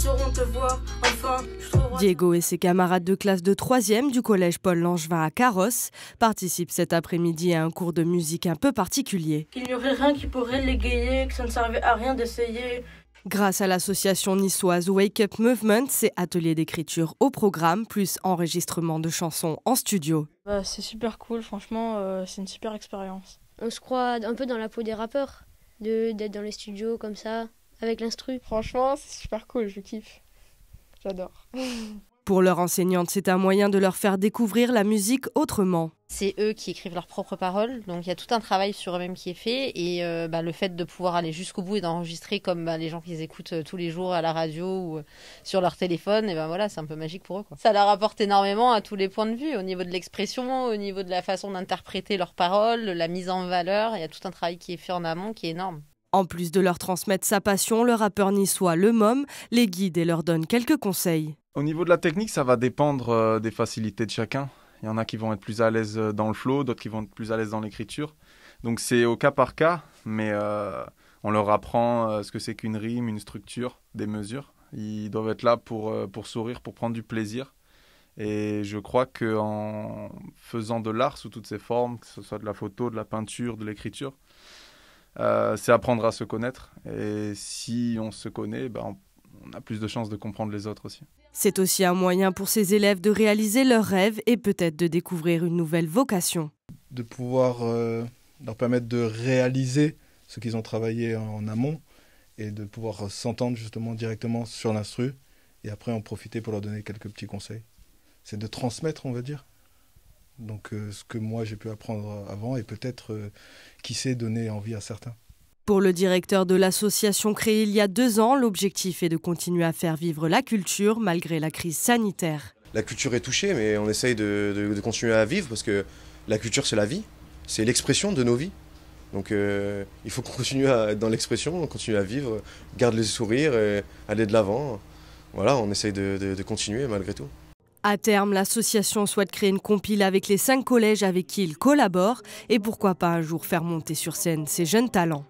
sauront te voir. Enfin, je trouverai... Diego et ses camarades de classe de 3e du collège Paul Langevin à Carrosse participent cet après-midi à un cours de musique un peu particulier. Qu'il n'y aurait rien qui pourrait l'égayer, que ça ne servait à rien d'essayer. Grâce à l'association niçoise Wake Up Movement, c'est atelier d'écriture au programme, plus enregistrement de chansons en studio. C'est super cool, franchement, c'est une super expérience. On se croit un peu dans la peau des rappeurs, d'être dans les studios comme ça, avec l'instru. Franchement, c'est super cool, je kiffe. J'adore. Pour leur enseignante, c'est un moyen de leur faire découvrir la musique autrement. C'est eux qui écrivent leurs propres paroles, donc il y a tout un travail sur eux-mêmes qui est fait, et le fait de pouvoir aller jusqu'au bout et d'enregistrer comme les gens qui les écoutent tous les jours à la radio ou sur leur téléphone, et voilà, c'est un peu magique pour eux, quoi. Ça leur apporte énormément à tous les points de vue, au niveau de l'expression, au niveau de la façon d'interpréter leurs paroles, la mise en valeur. Il y a tout un travail qui est fait en amont qui est énorme. En plus de leur transmettre sa passion, le rappeur niçois Le Mom les guide et leur donne quelques conseils. Au niveau de la technique, ça va dépendre des facilités de chacun. Il y en a qui vont être plus à l'aise dans le flow, d'autres qui vont être plus à l'aise dans l'écriture. Donc c'est au cas par cas, mais on leur apprend ce que c'est qu'une rime, une structure, des mesures. Ils doivent être là pour sourire, pour prendre du plaisir. Et je crois qu'en faisant de l'art sous toutes ses formes, que ce soit de la photo, de la peinture, de l'écriture, c'est apprendre à se connaître. Et si on se connaît, on a plus de chances de comprendre les autres aussi. C'est aussi un moyen pour ces élèves de réaliser leurs rêves et peut-être de découvrir une nouvelle vocation. De pouvoir leur permettre de réaliser ce qu'ils ont travaillé en amont et de pouvoir s'entendre justement directement sur l'instru et après en profiter pour leur donner quelques petits conseils. C'est de transmettre, on va dire. Donc ce que moi j'ai pu apprendre avant et peut-être, qui sait, donner envie à certains. Pour le directeur de l'association créée il y a 2 ans, l'objectif est de continuer à faire vivre la culture malgré la crise sanitaire. La culture est touchée, mais on essaye de continuer à vivre parce que la culture c'est la vie, c'est l'expression de nos vies. Donc il faut qu'on continue dans l'expression, on continue à vivre, garde le sourire et aller de l'avant. Voilà, on essaye de continuer malgré tout. À terme, l'association souhaite créer une compile avec les 5 collèges avec qui il collabore et pourquoi pas un jour faire monter sur scène ces jeunes talents.